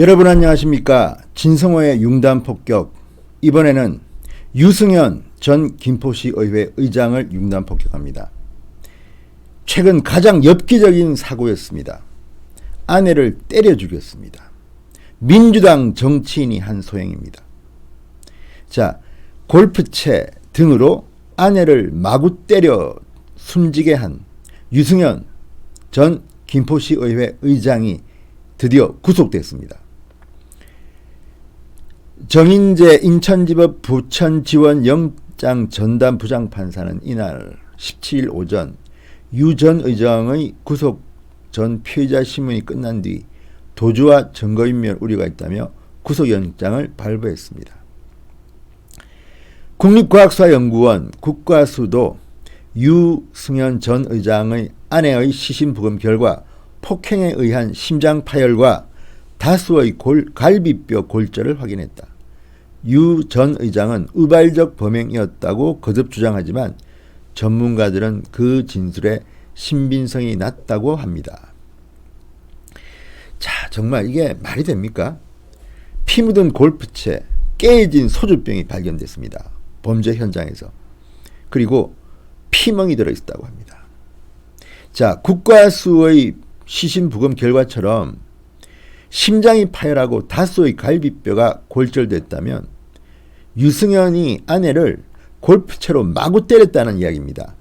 여러분 안녕하십니까. 진성호의 융단폭격. 이번에는 유승현 전 김포시의회 의장을 융단폭격합니다. 최근 가장 엽기적인 사고였습니다. 아내를 때려 죽였습니다. 민주당 정치인이 한 소행입니다. 자, 골프채 등으로 아내를 마구 때려 숨지게 한 유승현 전 김포시의회 의장이 드디어 구속됐습니다. 정인재 인천지법 부천지원 영장 전담 부장판사는 이날 17일 오전 유 전 의장의 구속 전 피의자 신문이 끝난 뒤 도주와 증거인멸 우려가 있다며 구속영장을 발부했습니다. 국립과학수사연구원 국과수도 유승현 전 의장의 아내의 시신부검 결과 폭행에 의한 심장 파열과 다수의 갈비뼈 골절을 확인했다. 유 전 의장은 우발적 범행이었다고 거듭 주장하지만 전문가들은 그 진술에 신빙성이 낮다고 합니다. 자, 정말 이게 말이 됩니까? 피 묻은 골프채, 깨진 소주병이 발견됐습니다. 범죄 현장에서. 그리고 피멍이 들어있다고 합니다. 자, 국과수의 시신 부검 결과처럼 심장이 파열하고 다수의 갈비뼈가 골절됐다면 유승현이 아내를 골프채로 마구 때렸다는 이야기입니다.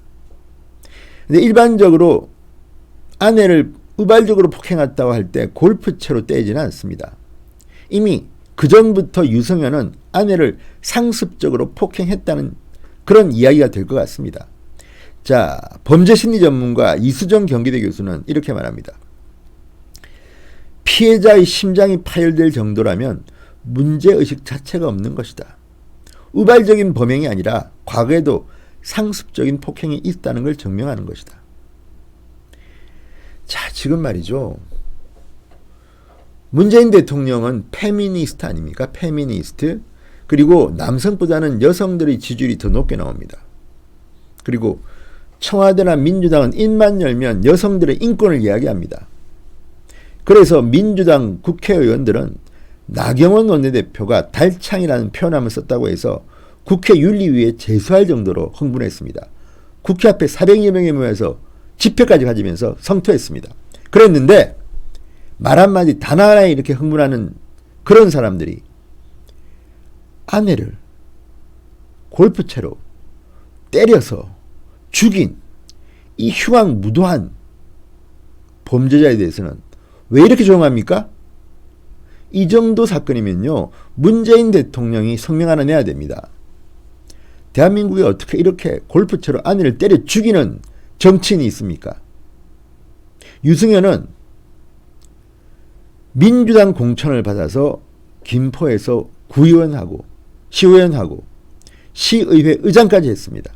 근데 일반적으로 아내를 우발적으로 폭행했다고 할 때 골프채로 때리지는 않습니다. 이미 그 전부터 유승현은 아내를 상습적으로 폭행했다는 그런 이야기가 될 것 같습니다. 자, 범죄심리 전문가 이수정 경기대 교수는 이렇게 말합니다. 피해자의 심장이 파열될 정도라면 문제의식 자체가 없는 것이다. 우발적인 범행이 아니라 과거에도 상습적인 폭행이 있다는 걸 증명하는 것이다. 자, 지금 말이죠. 문재인 대통령은 페미니스트 아닙니까? 페미니스트. 그리고 남성보다는 여성들의 지지율이 더 높게 나옵니다. 그리고 청와대나 민주당은 입만 열면 여성들의 인권을 이야기합니다. 그래서 민주당 국회의원들은 나경원 원내대표가 달창이라는 표현함을 썼다고 해서 국회 윤리위에 제소할 정도로 흥분했습니다. 국회 앞에 400여 명이 모여서 집회까지 가지면서 성토했습니다. 그랬는데 말 한마디 단 하나에 이렇게 흥분하는 그런 사람들이 아내를 골프채로 때려서 죽인 이 흉악무도한 범죄자에 대해서는 왜 이렇게 조용합니까? 이 정도 사건이면요, 문재인 대통령이 성명 하나 내야 됩니다. 대한민국에 어떻게 이렇게 골프채로 아내를 때려 죽이는 정치인이 있습니까? 유승현은 민주당 공천을 받아서 김포에서 구의원하고 시의원하고 시의회 의장까지 했습니다.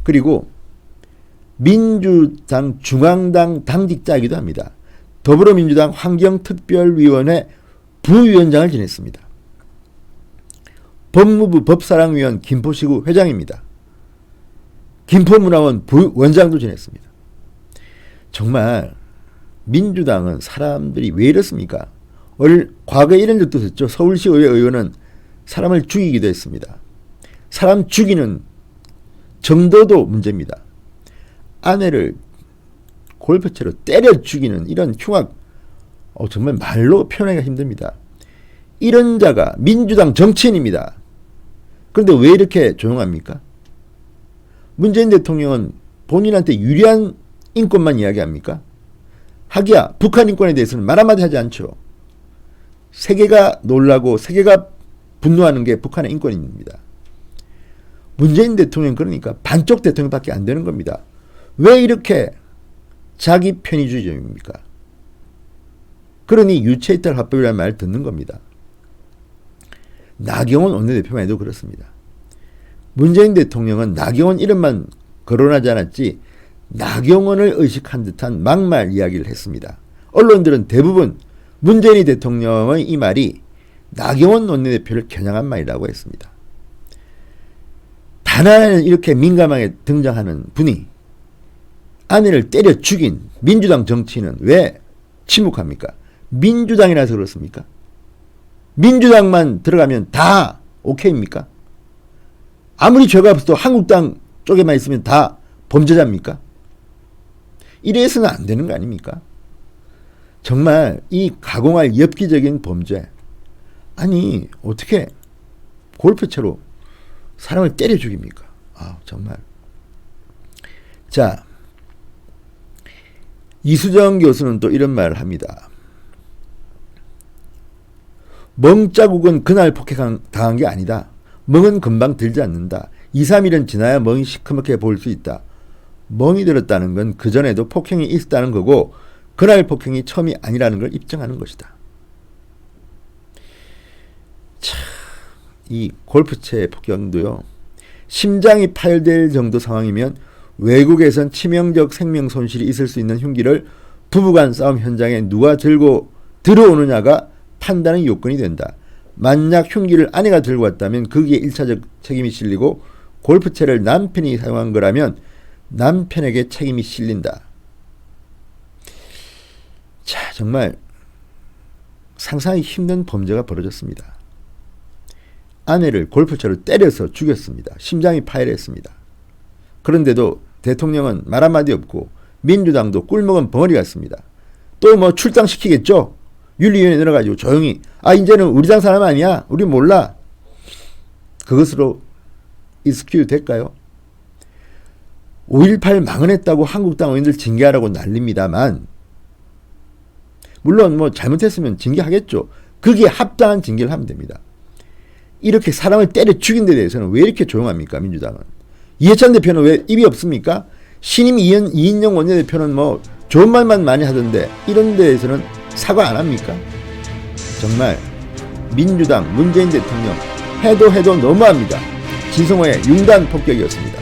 그리고 민주당 중앙당 당직자이기도 합니다. 더불어민주당 환경특별위원회 부위원장을 지냈습니다. 법무부 법사랑위원 김포시구 회장입니다. 김포문화원 부원장도 지냈습니다. 정말 민주당은 사람들이 왜 이렇습니까? 과거에 이런 적도 있었죠. 서울시의회 의원은 사람을 죽이기도 했습니다. 사람 죽이는 정도도 문제입니다. 아내를 골프채로 때려 죽이는 이런 흉악, 정말 말로 표현하기가 힘듭니다. 이런 자가 민주당 정치인입니다. 그런데 왜 이렇게 조용합니까? 문재인 대통령은 본인한테 유리한 인권만 이야기합니까? 하기야 북한 인권에 대해서는 말 한마디 하지 않죠. 세계가 놀라고 세계가 분노하는 게 북한의 인권입니다. 문재인 대통령 그러니까 반쪽 대통령밖에 안 되는 겁니다. 왜 이렇게 자기 편의주의적입니까? 그러니 유체이탈 화법이라는 말을 듣는 겁니다. 나경원 원내대표만 해도 그렇습니다. 문재인 대통령은 나경원 이름만 거론하지 않았지 나경원을 의식한 듯한 막말 이야기를 했습니다. 언론들은 대부분 문재인 대통령의 이 말이 나경원 원내대표를 겨냥한 말이라고 했습니다. 단 하나는 이렇게 민감하게 등장하는 분이 아내를 때려 죽인 민주당 정치인은 왜 침묵합니까? 민주당이라서 그렇습니까? 민주당만 들어가면 다 오케이입니까? 아무리 죄가 없어도 한국당 쪽에만 있으면 다 범죄자입니까? 이래서는 안 되는 거 아닙니까? 정말 이 가공할 엽기적인 범죄. 아니 어떻게 골프채로 사람을 때려 죽입니까? 아 정말. 자, 이수정 교수는 또 이런 말을 합니다. 멍자국은 그날 폭행당한 게 아니다. 멍은 금방 들지 않는다. 2, 3일은 지나야 멍이 시커멓게 보일 수 있다. 멍이 들었다는 건 그전에도 폭행이 있었다는 거고 그날 폭행이 처음이 아니라는 걸 입증하는 것이다. 참, 이 골프채 폭행도요. 심장이 파열될 정도 상황이면 외국에선 치명적 생명 손실이 있을 수 있는 흉기를 부부간 싸움 현장에 누가 들고 들어오느냐가 판단의 요건이 된다. 만약 흉기를 아내가 들고 왔다면 거기에 1차적 책임이 실리고 골프채를 남편이 사용한 거라면 남편에게 책임이 실린다. 자, 정말 상상하기 힘든 범죄가 벌어졌습니다. 아내를 골프채로 때려서 죽였습니다. 심장이 파열했습니다. 그런데도 대통령은 말 한마디 없고 민주당도 꿀먹은 벙어리 같습니다. 또 뭐 출당시키겠죠? 윤리위원회 내려가지고 조용히 이제는 우리 당 사람 아니야? 우리 몰라. 그것으로 익스큐 될까요? 5.18 망언했다고 한국당 의원들 징계하라고 난립니다만 물론 뭐 잘못했으면 징계하겠죠. 그게 합당한 징계를 하면 됩니다. 이렇게 사람을 때려 죽인 데 대해서는 왜 이렇게 조용합니까? 민주당은. 이해찬 대표는 왜 입이 없습니까? 신임 이인영 원내대표는 뭐 좋은 말만 많이 하던데 이런 데 대해서는 사과 안 합니까? 정말 민주당 문재인 대통령 해도 너무합니다. 진성호의 융단 폭격이었습니다.